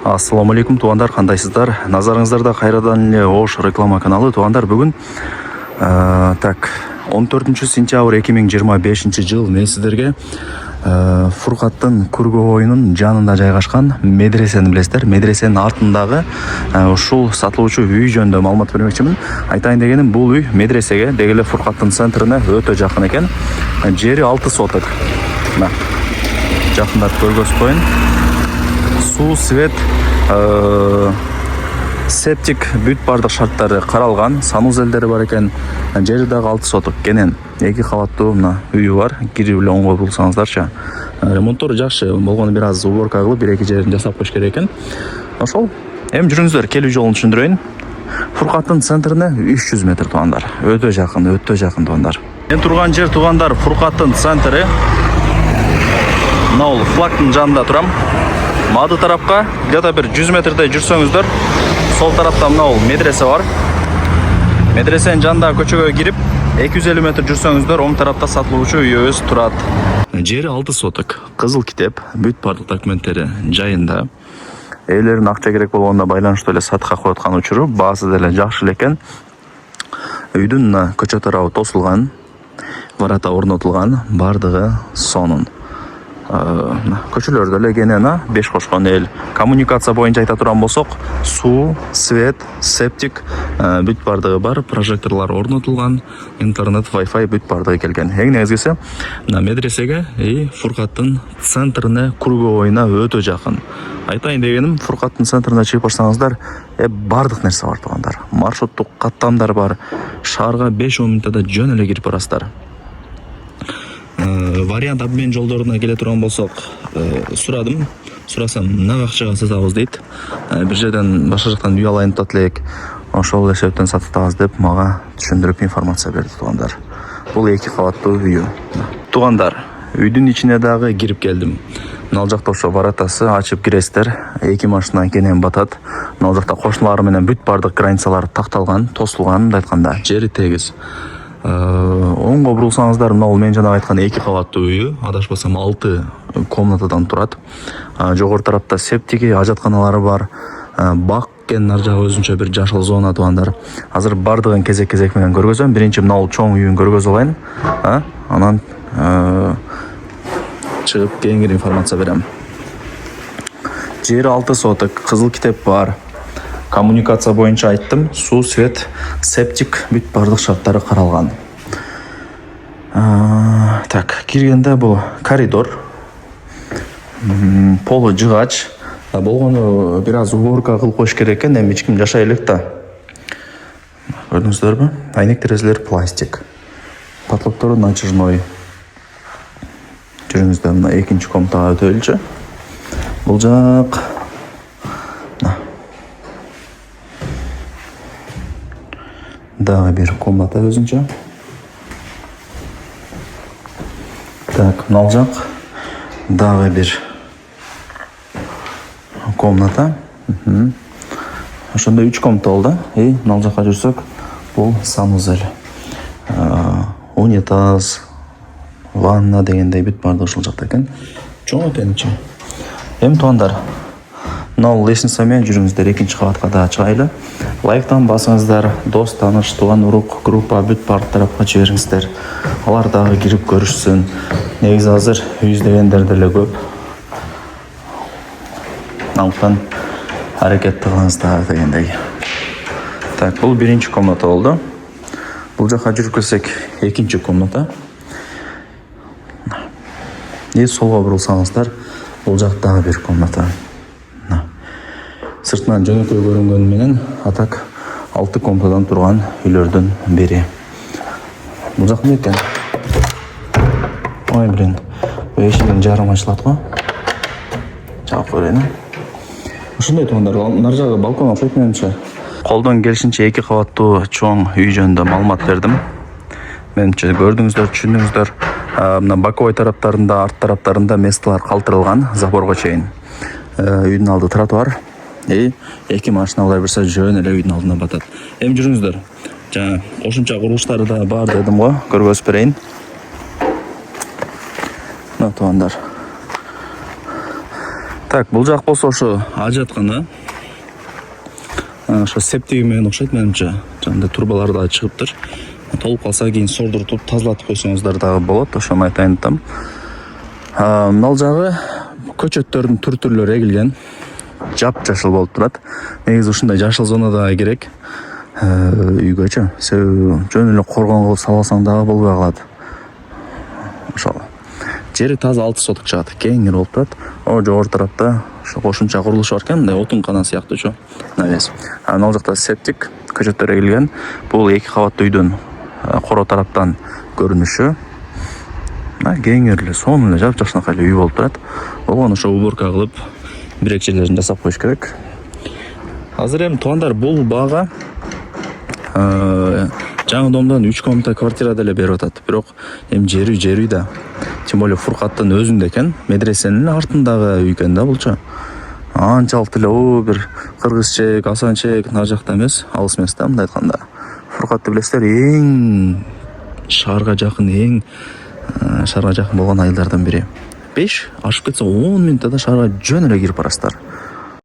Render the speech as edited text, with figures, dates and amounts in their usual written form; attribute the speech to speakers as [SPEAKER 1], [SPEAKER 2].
[SPEAKER 1] Ассаламу алейкум туғандар, қандайсыздар? Назарыңыздарда қайрадан эле Ош реклама каналы. Туғандар, бүгін 14 сентябрь 2025 жыл мен сіздерге Фуркаттын Күргө ойынын жанында жайгашкан медресени билесиздер. Медресенин артындағы ушул сатылуучу үй жөнүндө маалымат бермекчимин. Айтайын дегеним, бул үй медресеге дегеле Фуркаттын центрине өтө жакын экен. Жери 6 соток. Жакындап көргөзүп коеюн. Суу, свет, септик бүт бардык шарттары каралган, санузелдери бар экен. Жери дагы 6 соток кенен. 2 кабаттуу мына үйү бар. Кирип эле оңго булсаңыздарчы. Ремонттору жакшы болгону бир аз уборка кылып, 1-2 жерин жасап коюш керек экен. Ошол. Эми жүрүңүздөр, келүү жолун түшүндүрөйүн. Фуркаттын центрине 300 метр тугандар. Өтө жакын тугандар. Мен турган жер тугандар Фуркаттын центри. Мына флагтын жанында турам. Мады тарапка где-то бир 100 метрдей жүрсөңүздөр, сол тарапта мына медресе бар. Медресенин жанындагы көчөгө кирип, 250 метр жүрсөңүздөр, оң тарапта сатылуучу үйүбүз турат. Жери 6 соток. Кызыл китеп, бүт бардык документтери жайында. Ээлерин акча керек болгондо байланыштуу эле сатка коюткан учуру, баасы деле жакшы экен. Үйдүн көчө тарабы тосулган, варата орнотулган, бардыгы сонун. Көчөлөрдө эле кенен 5 кошкон эл. Коммуникация боюнча айта турган болсок, суу, свет, септик бүт бардыгы бар, прожекторлор орнотулган, интернет, Wi-Fi бүт бардыгы келген. Эң негизгиси, медресеге Фуркаттын центрине Күргө ойуна өтө жакын. Айтайын дегеним, Фуркаттын центрине чыгып барсаңыздар, бардык нерсе бар тугандар. Маршруттук каттамдар бар. Шаарга 5-10 мүнөттө жөн эле кирип барасыздар. Вариант обмен жолдоруна келе турган болсок, сурасам, мына акчага сатабыз дейт. Бир жерден башка жактан үй алайын деп элек, ошол эсептен сатабыз деп мага түшүндүрүп информация берди тугандар. Бул 2 кабаттуу үй. Тугандар, үйдүн ичине дагы кирип келдим. Мына жакта ошо варатасы ачып киресиздер. 2 машина кенен батат. Мына жакта кошуналары менен бүт бардык границалар такталган, тосулган, мындай айтканда, жери тегиз. Оңго бурулсаңыздар, мына мен жана айткан 2 кабаттуу үйү, адашпасам 6 комнатадан турат. Жогору тарапта септики, ажатканалары бар. Бак кен ар жагы өзүнчө бир жашыл зона тугандар. Азыр бардыгын кезек менен көргөзөм. Биринчи мына чоң үйүн көргөзүп алайын. Анан чыгып кеңири информация берем. Жери 6 соток, кызыл китеп бар. Коммуникация боюнча айттым, суу, свет, септик бүт бардык шарттары каралган. Киргенде бул коридор. Полу жыгач. Болгону бир аз уборка кылып коюш керек экен, эми эч ким жашай элек да. Көрдүңүздөрбү? Айнек терезелер пластик. Потолоктору натяжной. Жүрүңүздөр, мына 2-нчи комнатага өтөлүчү. Бул жак дагы бир комната өзүнчө. Мына жак дагы бир комната. Ошондо 3 комната болду. Мына жакка жүрсөк, бул санузел. Унитаз, ванна дегендей бүт бардыгы ушул жакта экен. Чоң экенчи. Эми тугандар, мына лестница менен жүрүңүздөр, 2-нчи кабатка да чыгайлы. Лайктан басыңыздар, дос, тааныш, тууган, урук, группа бүт бардык тарапка жибериңиздер. Алар дагы кирип көрүшсүн. Негизи азыр үй издегендер деле көп. Андыктан аракет кылыңыздар дегендей. Бул 1-нчи комната болду. Бул жака жүрүп келсек, 2-нчи комната. Солго бурулсаңыздар, бул жактагы бир комната. Сыртынан жөнөкөй көрүнгөнү менен атак 6 комнатадан турган үйлөрдүн бири. Бул жак эмне экен? Ой, блин. Бул эшигин жарым ачылат го. Чаап көрөйүн. Ушундай тугандар, нар жагы балкон окшойт менимче. Колдон келишинче 2 кабаттуу чоң үй жөнүндө маалымат бердим. Менимче көрдүңүздөр, түшүндүңүздөр. Мына боковой тараптарында, арт тараптарында месталар калтырылган, заборго чейин. Үйдүн алды тротуар. 2 машина алар берсе жөн эле үйдүн алдына батат. Эми жүрүңүздөр. Жана кошумча курулуштары да бар дедим го, көргөзүп берейин. Мына тугандар. Так, бұл жақ болса ошо ажатканы. Ошо септиги менен окшойт менимче. Жанда турбалар да чыгыптыр. Толуп калса кийин сордуртуп тазалатып койсоңуздар дагы болот. Ошону айтайын атам. Мынал жагы көчөттөрдүн түр-түрлөрү эгилген. Жап-жашыл болуп турат. Негизи ушундай жашыл зонада керек. Үйгөчү. Себеби жөн эле коргон кылып сала алсаң дагы болбой калат. Ошол. Жери таза 6 соток чыгат. Кеңири болуп турат. Жогору тарапта ошо кошумча курулуш бар экен, мындай отун кана сыяктуучу. Навес. Мына жакта септик, көчөттөр эгилген. Бул 2 кабаттуу үйдүн коро тараптан көрүнүшү. Кеңирлүү, сонун эле жап-жашынакай үй болуп турат. Болгон ошо уборка кылып, бир-эки жерлерин жасап коюш керек. Азыр эми туугандар, бул бага жаңы домдон 3 комната квартира деле берип атат. Бирок эми жер үй да. Тем более Фуркаттын өзүндө экен, медресенин артындагы үй экен да булчу. Анчалык эле бир кыргызчек, асанчек нар жакта эмес, алыс эмес да, мындай айтканда. Фуркатты билесиздер, эң шаарга жакын болгон айылдардан бири. 5 ашып кетсе 10 минутта да шаарга жөн эле кирип барасыздар.